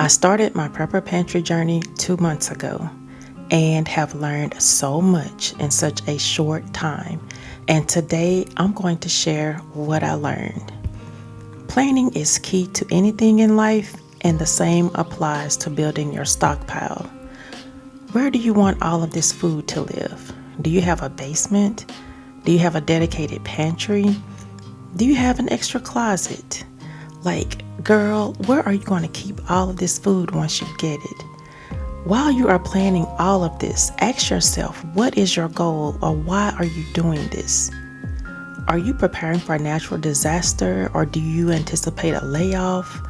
I started my Prepper Pantry journey 2 months ago and have learned so much in such a short time. And today I'm going to share what I learned. Planning is key to anything in life, and the same applies to building your stockpile. Where do you want all of this food to live? Do you have a basement? Do you have a dedicated pantry? Do you have an extra closet? Like, girl, where are you going to keep all of this food once you get it? While you are planning all of this, ask yourself, what is your goal, or why are you doing this? Are you preparing for a natural disaster, or do you anticipate a layoff?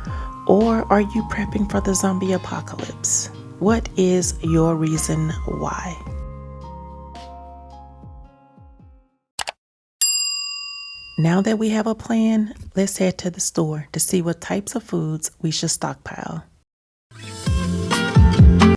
Or are you prepping for the zombie apocalypse? What is your reason why? Now that we have a plan, let's head to the store to see what types of foods we should stockpile.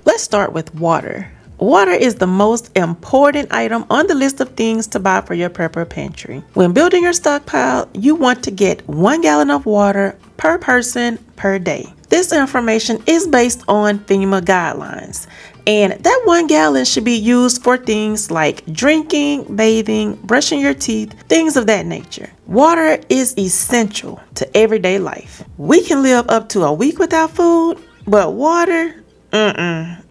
Let's start with water. Water is the most important item on the list of things to buy for your Prepper Pantry. When building your stockpile, you want to get 1 gallon of water per person per day. This information is based on FEMA guidelines, and that 1 gallon should be used for things like drinking, bathing, brushing your teeth, things of that nature. Water is essential to everyday life. We can live up to a week without food, but water,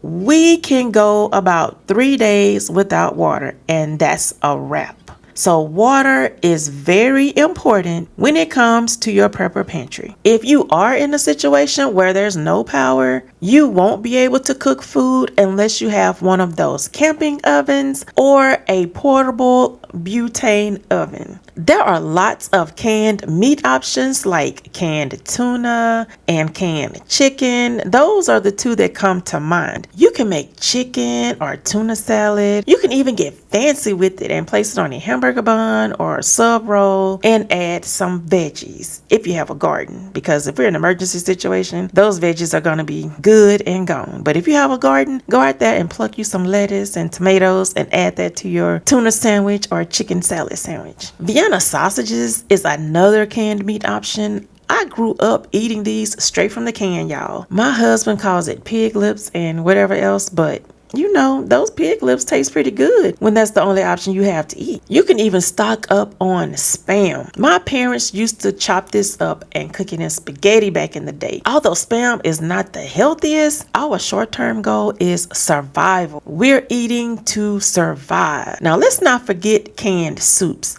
we can go about 3 days without water, and that's a wrap. So water is very important when it comes to your Prepper Pantry. If you are in a situation where there's no power, you won't be able to cook food unless you have one of those camping ovens or a portable butane oven. There are lots of canned meat options like canned tuna and canned chicken. Those are the two that come to mind. You can make chicken or tuna salad. You can even get fancy with it and place it on a hamburger bun or a sub roll and add some veggies if you have a garden, because if we're in an emergency situation, those veggies are going to be good and gone. But if you have a garden, go out there and pluck you some lettuce and tomatoes and add that to your tuna sandwich or chicken salad sandwich. Vienna sausages is another canned meat option. I grew up eating these straight from the can, y'all. My husband calls it pig lips and whatever else, but you know, those pig lips taste pretty good when that's the only option you have to eat. You can even stock up on Spam. My parents used to chop this up and cook it in spaghetti back in the day. Although Spam is not the healthiest, our short-term goal is survival. We're eating to survive. Now, let's not forget canned soups.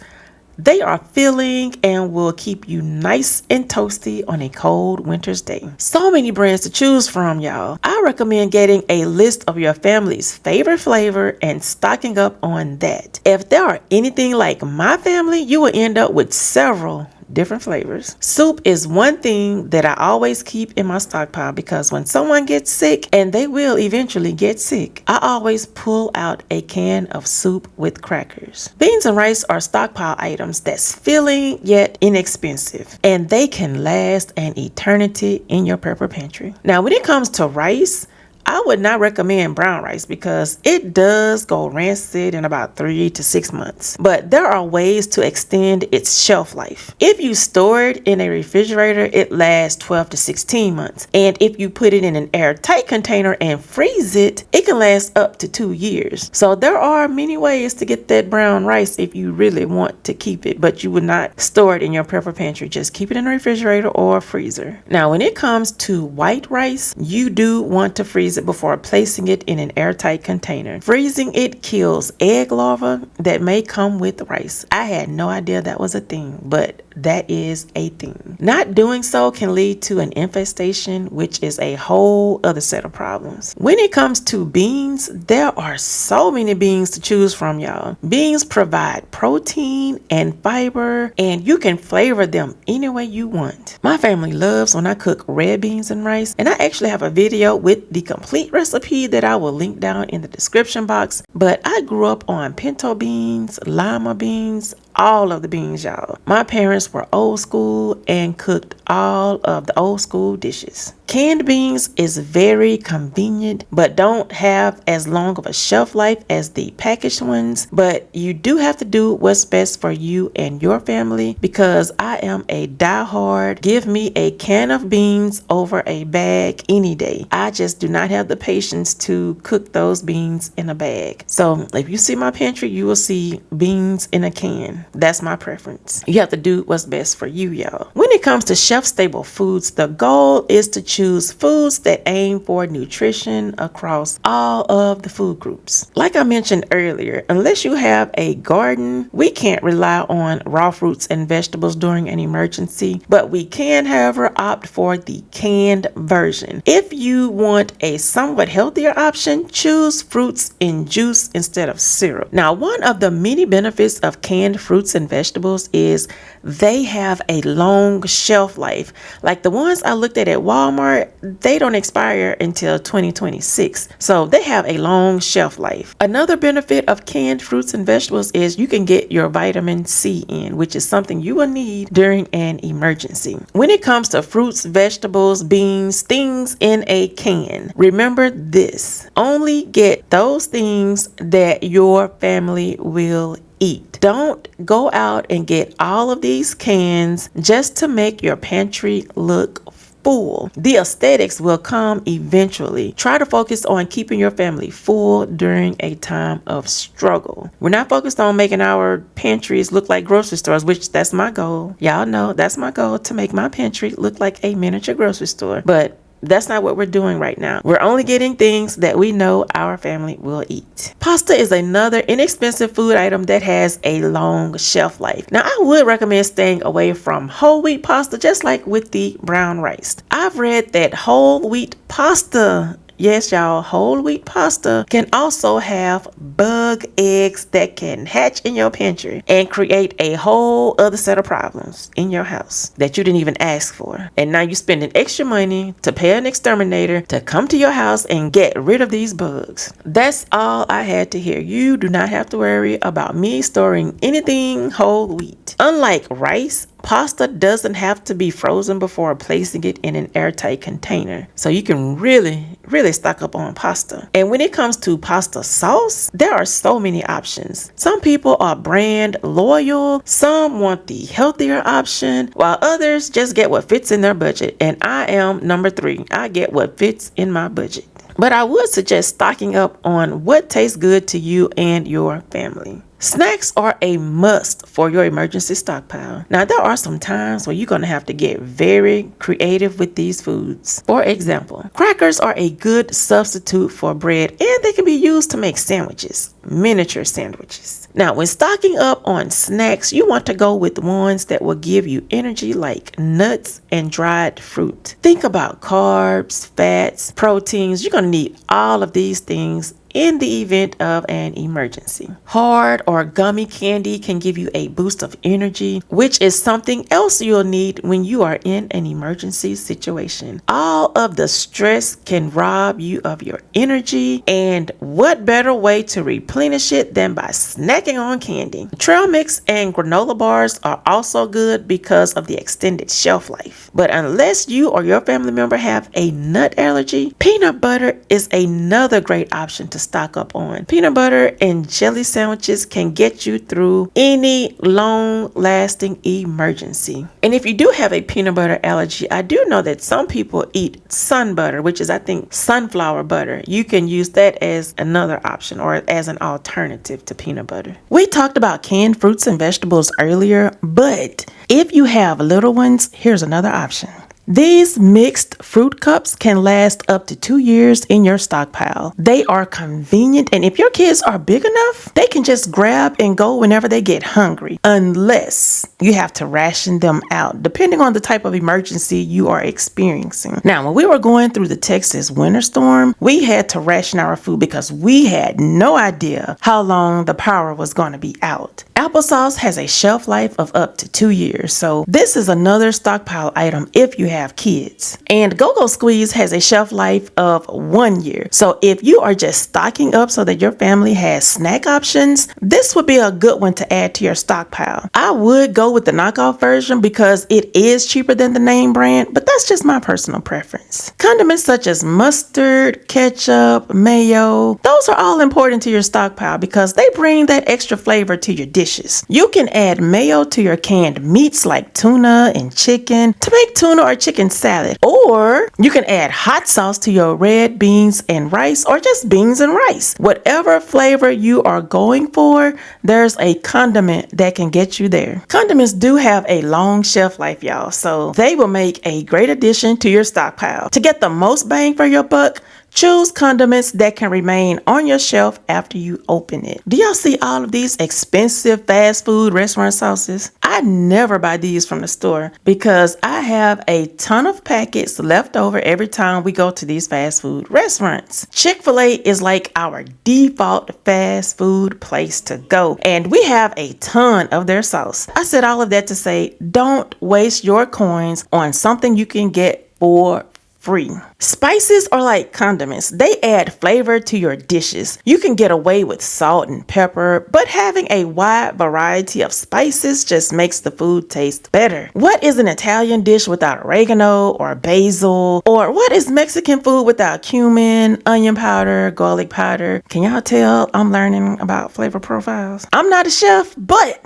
They are filling and will keep you nice and toasty on a cold winter's day. So many brands to choose from, y'all. I recommend getting a list of your family's favorite flavor and stocking up on that. If there are anything like my family, you will end up with several different flavors. Soup is one thing that I always keep in my stockpile, because when someone gets sick, and they will eventually get sick, I always pull out a can of soup with crackers. Beans and rice are stockpile items that's filling yet inexpensive, and they can last an eternity in your Prepper Pantry. Now, when it comes to rice, I would not recommend brown rice because it does go rancid in about 3 to 6 months. But there are ways to extend its shelf life. If you store it in a refrigerator, it lasts 12 to 16 months. And if you put it in an airtight container and freeze it, it can last up to 2 years. So there are many ways to get that brown rice if you really want to keep it, but you would not store it in your Prepper Pantry. Just keep it in a refrigerator or freezer. Now, when it comes to white rice, you do want to freeze it before placing it in an airtight container. Freezing it kills egg larvae that may come with rice. I had no idea that was a thing, but that is a thing. Not doing so can lead to an infestation, which is a whole other set of problems. When it comes to beans, there are so many beans to choose from, y'all. Beans provide protein and fiber, and you can flavor them any way you want. My family loves when I cook red beans and rice, and I actually have a video with the complete recipe that I will link down in the description box. But I grew up on pinto beans, lima beans, all of the beans, y'all. My parents were old school and cooked all of the old school dishes. Canned beans is very convenient, but don't have as long of a shelf life as the packaged ones. But you do have to do what's best for you and your family, because I am a diehard. Give me a can of beans over a bag any day. I just do not have the patience to cook those beans in a bag. So if you see my pantry, you will see beans in a can. That's my preference. You have to do what's best for you, y'all. When it comes to shelf-stable foods, the goal is to choose foods that aim for nutrition across all of the food groups. Like I mentioned earlier, unless you have a garden, we can't rely on raw fruits and vegetables during an emergency, but we can, however, opt for the canned version. If you want a somewhat healthier option, choose fruits in juice instead of syrup. Now, one of the many benefits of canned fruits and vegetables is they have a long shelf life. Like the ones I looked at Walmart, they don't expire until 2026. So they have a long shelf life. Another benefit of canned fruits and vegetables is you can get your vitamin C in, which is something you will need during an emergency. When it comes to fruits, vegetables, beans, things in a can, remember this: only get those things that your family will eat. Don't go out and get all of these cans just to make your pantry look full. The aesthetics will come eventually. Try to focus on keeping your family full during a time of struggle. We're not focused on making our pantries look like grocery stores, which that's my goal. Y'all know that's my goal, to make my pantry look like a miniature grocery store. But that's not what we're doing right now. We're only getting things that we know our family will eat. Pasta is another inexpensive food item that has a long shelf life. Now, I would recommend staying away from whole wheat pasta, just like with the brown rice. I've read that whole wheat pasta, yes, y'all, whole wheat pasta can also have bug eggs that can hatch in your pantry and create a whole other set of problems in your house that you didn't even ask for. And now you're spending extra money to pay an exterminator to come to your house and get rid of these bugs. That's all I had to hear. You do not have to worry about me storing anything whole wheat. Unlike rice, pasta doesn't have to be frozen before placing it in an airtight container. So you can really stock up on pasta. And when it comes to pasta sauce, there are so many options. Some people are brand loyal. Some want the healthier option, while others just get what fits in their budget. And I am number 3. I get what fits in my budget. But I would suggest stocking up on what tastes good to you and your family. Snacks are a must for your emergency stockpile. Now, there are some times where you're going to have to get very creative with these foods. For example, crackers are a good substitute for bread, and they can be used to make sandwiches, miniature sandwiches. Now, when stocking up on snacks, you want to go with ones that will give you energy, like nuts and dried fruit. Think about carbs, fats, proteins. You're going to need all of these things in the event of an emergency. Hard or gummy candy can give you a boost of energy, which is something else you'll need when you are in an emergency situation. All of the stress can rob you of your energy, and what better way to replenish it than by snacking on candy? Trail mix and granola bars are also good because of the extended shelf life. But unless you or your family member have a nut allergy, peanut butter is another great option to stock up on. Peanut butter and jelly sandwiches can get you through any long-lasting emergency. And if you do have a peanut butter allergy, I do know that some people eat sun butter, which is, I think, sunflower butter. You can use that as another option or as an alternative to peanut butter. We talked about canned fruits and vegetables earlier, but if you have little ones, here's another option. These mixed fruit cups can last up to 2 years in your stockpile. They are convenient, and if your kids are big enough, they can just grab and go whenever they get hungry, unless you have to ration them out, depending on the type of emergency you are experiencing. Now, when we were going through the Texas winter storm, we had to ration our food because we had no idea how long the power was going to be out. Applesauce has a shelf life of up to 2 years, so this is another stockpile item if you have kids. And Go-Go Squeeze has a shelf life of 1 year. So if you are just stocking up so that your family has snack options, this would be a good one to add to your stockpile. I would go with the knockoff version because it is cheaper than the name brand, but that's just my personal preference. Condiments such as mustard, ketchup, mayo, those are all important to your stockpile because they bring that extra flavor to your dishes. You can add mayo to your canned meats like tuna and chicken to make tuna or chicken salad, or you can add hot sauce to your red beans and rice, or just beans and rice. Whatever flavor you are going for, there's a condiment that can get you there. Condiments do have a long shelf life, y'all, so they will make a great addition to your stockpile. To get the most bang for your buck, choose condiments that can remain on your shelf after you open it. Do y'all see all of these expensive fast food restaurant sauces? I never buy these from the store because I have a ton of packets left over every time we go to these fast food restaurants. Chick-fil-A is like our default fast food place to go, and we have a ton of their sauce. I said all of that to say, don't waste your coins on something you can get for free. Spices are like condiments. They add flavor to your dishes. You can get away with salt and pepper, but having a wide variety of spices just makes the food taste better. What is an Italian dish without oregano or basil? Or what is Mexican food without cumin, onion powder, garlic powder? Can y'all tell I'm learning about flavor profiles? I'm not a chef, but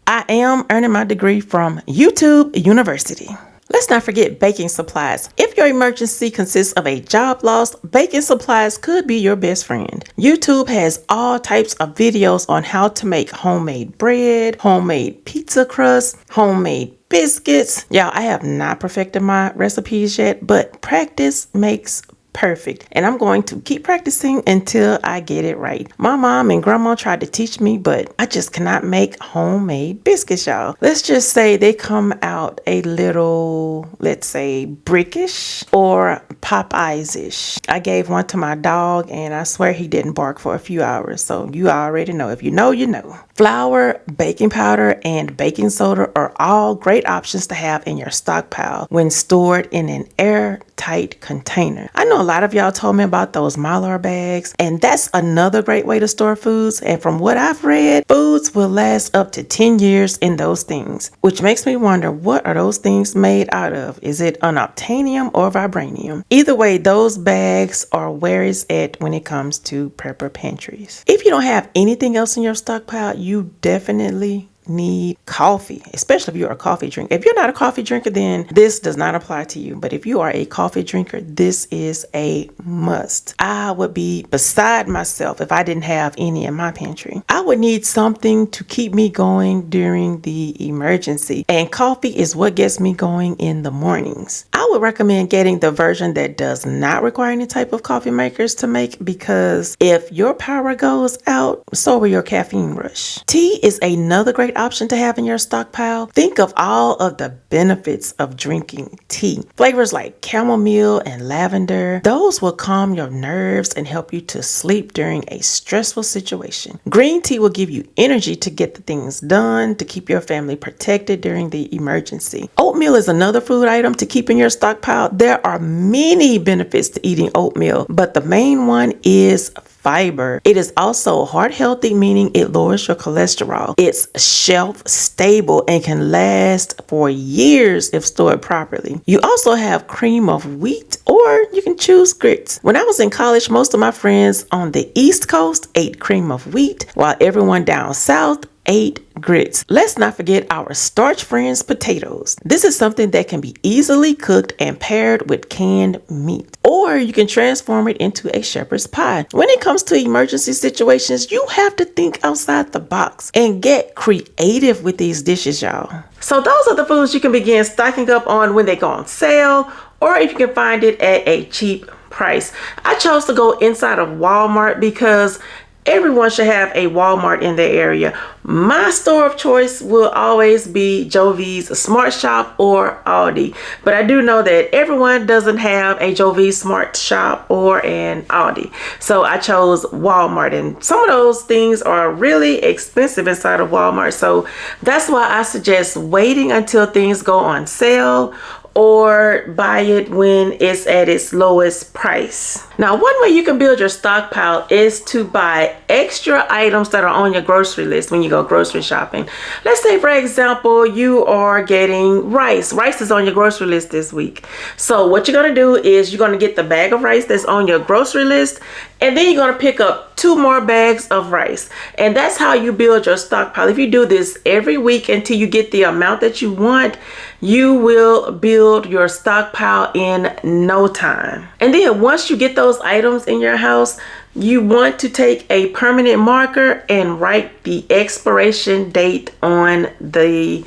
I am earning my degree from YouTube University. Let's not forget baking supplies. If your emergency consists of a job loss, baking supplies could be your best friend. YouTube has all types of videos on how to make homemade bread, homemade pizza crust, homemade biscuits. Y'all, I have not perfected my recipes yet, but practice makes perfect, and I'm going to keep practicing until I get it right. My mom and grandma tried to teach me, but I just cannot make homemade biscuits, y'all. Let's just say they come out a little, let's say, brickish or Popeyes-ish. I gave one to my dog, and I swear he didn't bark for a few hours, so you already know. If you know, you know. Flour, baking powder, and baking soda are all great options to have in your stockpile when stored in an airtight container. I know a lot of y'all told me about those Mylar bags, and that's another great way to store foods. And from what I've read, foods will last up to 10 years in those things, which makes me wonder, what are those things made out of? Is it unobtainium or vibranium? Either way, those bags are where it's at when it comes to prepper pantries. If you don't have anything else in your stockpile, you definitely need coffee, especially if you're a coffee drinker. If you're not a coffee drinker, then this does not apply to you. But if you are a coffee drinker, this is a must. I would be beside myself if I didn't have any in my pantry. I would need something to keep me going during the emergency, and coffee is what gets me going in the mornings. I would recommend getting the version that does not require any type of coffee makers to make, because if your power goes out, so will your caffeine rush. Tea is another great option to have in your stockpile. Think of all of the benefits of drinking tea. Flavors like chamomile and lavender, those will calm your nerves and help you to sleep during a stressful situation. Green tea will give you energy to get the things done, to keep your family protected during the emergency. Oatmeal is another food item to keep in your stockpile. There are many benefits to eating oatmeal, but the main one is fiber. It is also heart healthy, meaning it lowers your cholesterol. It's shelf stable and can last for years if stored properly. You also have cream of wheat, or you can choose grits. When I was in college, most of my friends on the East Coast ate cream of wheat, while everyone down south ate grits. Let's not forget our starch friends, potatoes. This is something that can be easily cooked and paired with canned meat, or you can transform it into a shepherd's pie. When it comes to emergency situations, you have to think outside the box and get creative with these dishes, y'all. So those are the foods you can begin stocking up on when they go on sale, or if you can find it at a cheap price. I chose to go inside of Walmart because everyone should have a Walmart in their area. My store of choice will always be Joe V's Smart Shop or Aldi. But I do know that everyone doesn't have a Joe V's Smart Shop or an Aldi. So I chose Walmart, and some of those things are really expensive inside of Walmart. So that's why I suggest waiting until things go on sale, or buy it when it's at its lowest price. Now, one way you can build your stockpile is to buy extra items that are on your grocery list when you go grocery shopping. Let's say, for example, you are getting rice. Rice is on your grocery list this week. So what you're going to do is you're going to get the bag of rice that's on your grocery list, and then you're going to pick up 2 more bags of rice. And that's how you build your stockpile. If you do this every week until you get the amount that you want, you will build your stockpile in no time. And then once you get those items in your house, you want to take a permanent marker and write the expiration date on the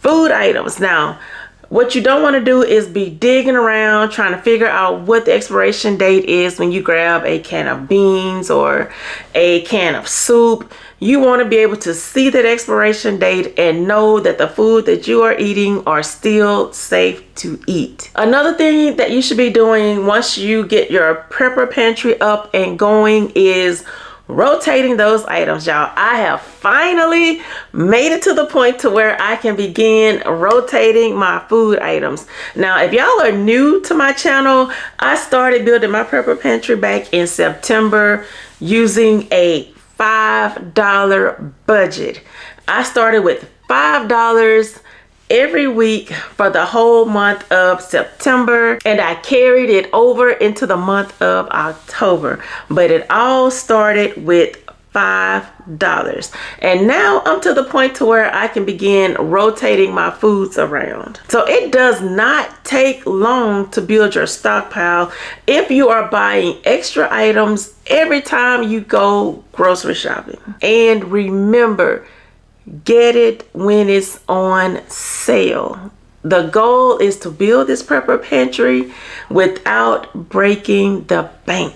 food items. Now, what you don't want to do is be digging around trying to figure out what the expiration date is when you grab a can of beans or a can of soup. You want to be able to see that expiration date and know that the food that you are eating are still safe to eat. Another thing that you should be doing once you get your Prepper Pantry up and going is rotating those items, y'all. I have finally made it to the point to where I can begin rotating my food items. Now, if y'all are new to my channel, I started building my Prepper Pantry back in September using a $5 budget. I started with $5 every week for the whole month of September, and I carried it over into the month of October. But it all started with $5, and now I'm to the point to where I can begin rotating my foods around. So it does not take long to build your stockpile if you are buying extra items every time you go grocery shopping. And remember, get it when it's on sale. The goal is to build this Prepper Pantry without breaking the bank.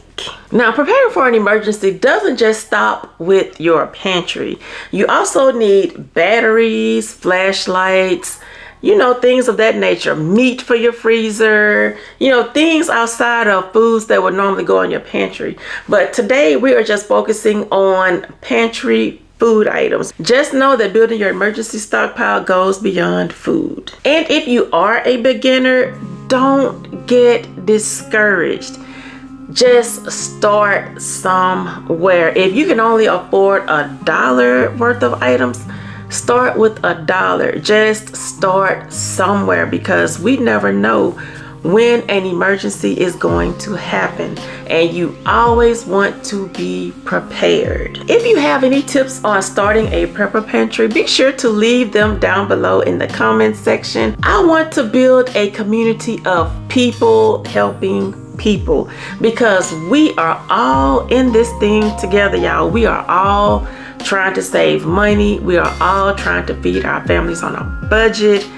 Now, preparing for an emergency doesn't just stop with your pantry. You also need batteries, flashlights, things of that nature, meat for your freezer, things outside of foods that would normally go in your pantry. But today we are just focusing on pantry food items. Just know that building your emergency stockpile goes beyond food. And if you are a beginner, don't get discouraged. Just start somewhere. If you can only afford $1 worth of items, start with $1. Just start somewhere, because we never know when an emergency is going to happen, and you always want to be prepared. If you have any tips on starting a Prepper Pantry, be sure to leave them down below in the comments section. I want to build a community of people helping people, because we are all in this thing together, y'all. We are all trying to save money. We are all trying to feed our families on a budget.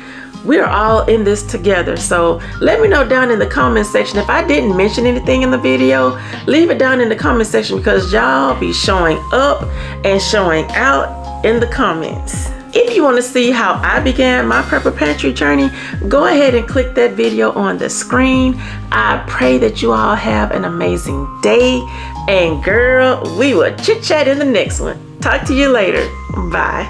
We're all in this together. So let me know down in the comment section. If I didn't mention anything in the video, leave it down in the comment section, because y'all be showing up and showing out in the comments. If you want to see how I began my Prepper Pantry journey, go ahead and click that video on the screen. I pray that you all have an amazing day. And girl, we will chit chat in the next one. Talk to you later. Bye.